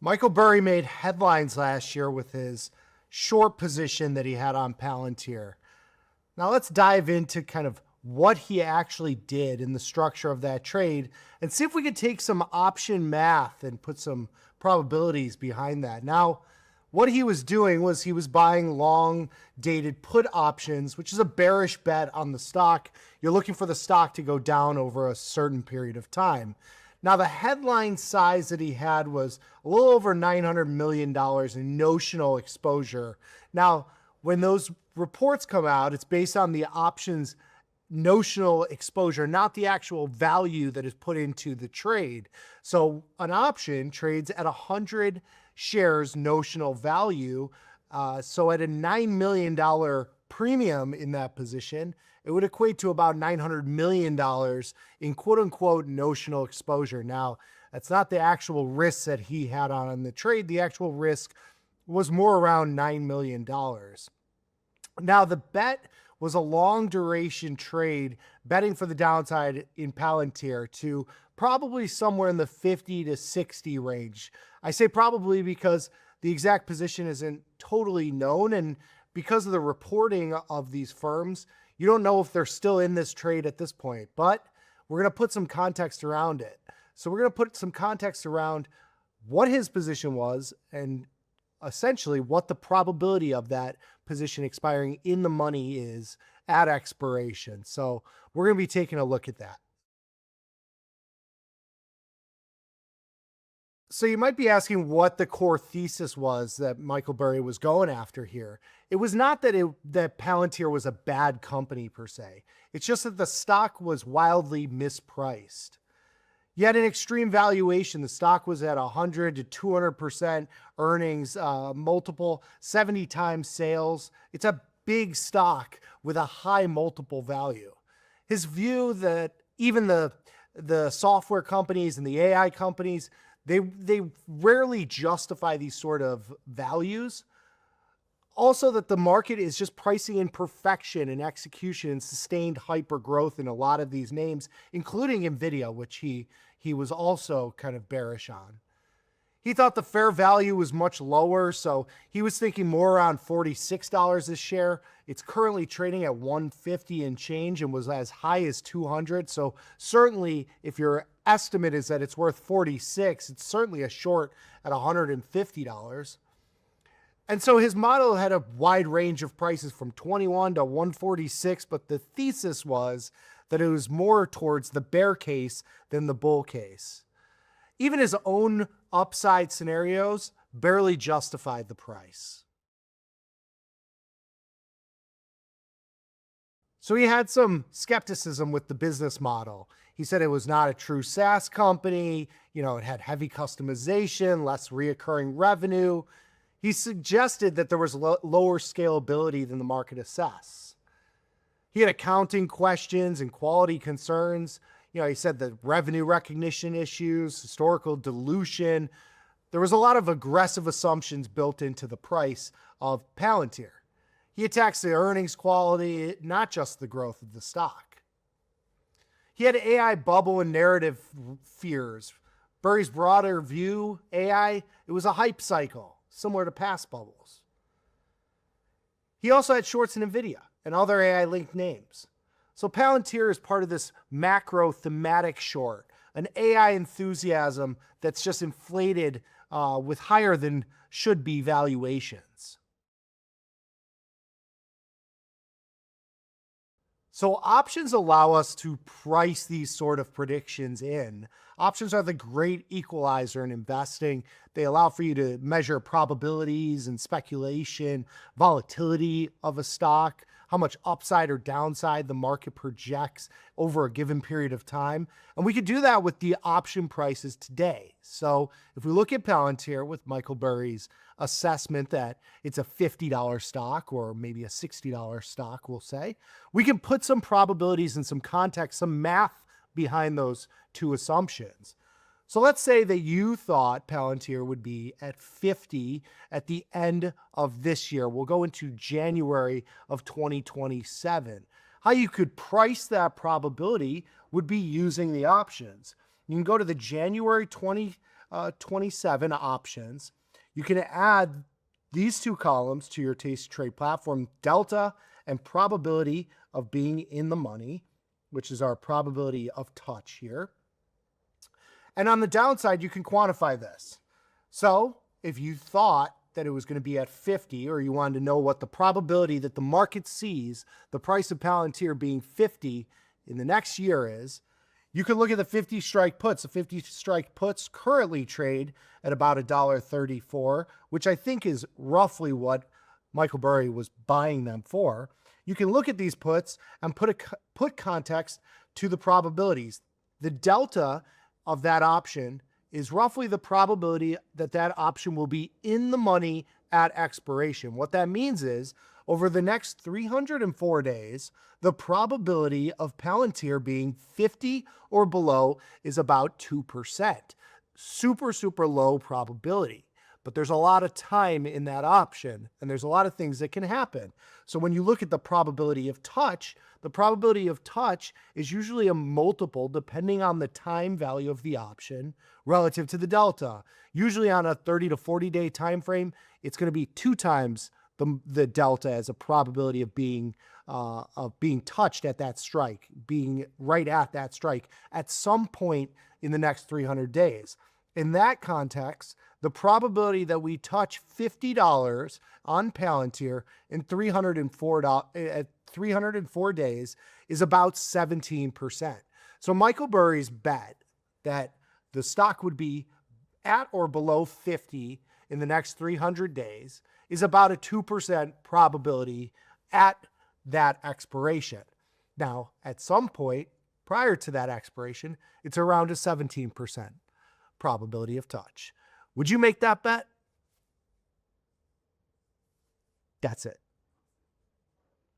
Michael Burry made headlines last year with his short position that he had on Palantir. Now let's dive into kind of what he actually did in the structure of that trade and see if we could take some option math and put some probabilities behind that. Now, what he was doing was he was buying long dated put options, which is a bearish bet on the stock. You're looking for the stock to go down over a certain period of time. Now, the headline size that he had was a little over $900 million in notional exposure. Now, when those reports come out, it's based on the options notional exposure, not the actual value that is put into the trade. So an option trades at 100 shares notional value. So at a $9 million premium in that position, it would equate to about $900 million in quote unquote notional exposure. Now, that's not the actual risk that he had on the trade. The actual risk was more around $9 million. Now, the bet was a long duration trade, betting for the downside in Palantir to probably somewhere in the 50 to 60 range. I say probably because the exact position isn't totally known, and because of the reporting of these firms, you don't know if they're still in this trade at this point, but we're going to put some context around it. So we're going to put some context around what his position was and essentially what the probability of that position expiring in the money is at expiration. So we're going to be taking a look at that. So you might be asking what the core thesis was that Michael Burry was going after here. It was not that Palantir was a bad company per se. It's just that the stock was wildly mispriced. You had an extreme valuation. The stock was at 100 to 200% earnings, multiple 70 times sales. It's a big stock with a high multiple value. His view that even the software companies and the AI companies, they rarely justify these sort of values. Also, that the market is just pricing in perfection and execution and sustained hyper growth in a lot of these names, including NVIDIA, which he was also kind of bearish on. He thought the fair value was much lower, so he was thinking more around $46 a share. It's currently trading at $150 and change and was as high as $200. So certainly if your estimate is that it's worth $46, it's certainly a short at $150. And so his model had a wide range of prices from 21 to 146, but the thesis was that it was more towards the bear case than the bull case. Even his own upside scenarios barely justified the price. So he had some skepticism with the business model. He said it was not a true SaaS company. You know, it had heavy customization, less reoccurring revenue. He suggested that there was lower scalability than the market assessed. He had accounting questions and quality concerns. You know, he said the revenue recognition issues, historical dilution. There was a lot of aggressive assumptions built into the price of Palantir. He attacks the earnings quality, not just the growth of the stock. He had AI bubble and narrative fears. Burry's broader view, AI, it was a hype cycle, similar to past bubbles. He also had shorts in NVIDIA and other AI-linked names. So Palantir is part of this macro thematic short, an AI enthusiasm that's just inflated with higher than should be valuations. So options allow us to price these sort of predictions in. Options are the great equalizer in investing. They allow for you to measure probabilities and speculation, volatility of a stock, how much upside or downside the market projects over a given period of time. And we could do that with the option prices today. So if we look at Palantir with Michael Burry's assessment that it's a $50 stock or maybe a $60 stock, we'll say, we can put some probabilities and some context, some math behind those two assumptions. So let's say that you thought Palantir would be at 50 at the end of this year. We'll go into January of 2027. How you could price that probability would be using the options. You can go to the January 27 options. You can add these two columns to your Tasty Trade platform, delta and probability of being in the money, which is our probability of touch here. And on the downside, you can quantify this. So if you thought that it was going to be at 50, or you wanted to know what the probability that the market sees the price of Palantir being 50 in the next year is, you can look at the 50 strike puts. The 50 strike puts currently trade at about $1.34, which I think is roughly what Michael Burry was buying them for. You can look at these puts and put context to the probabilities. The delta of that option is roughly the probability that that option will be in the money at expiration. What that means is, over the next 304 days, the probability of Palantir being 50 or below is about 2%. Super, super low probability. But there's a lot of time in that option, and there's a lot of things that can happen. So when you look at the probability of touch, the probability of touch is usually a multiple depending on the time value of the option relative to the delta. Usually on a 30 to 40 day time frame, it's going to be 2 times the delta as a probability of being touched at that strike, being right at that strike at some point in the next 300 days. In that context, the probability that we touch $50 on Palantir in 304 days is about 17%. So Michael Burry's bet that the stock would be at or below 50 in the next 300 days is about a 2% probability at that expiration. Now, at some point prior to that expiration, it's around a 17% probability of touch. Would you make that bet? That's it.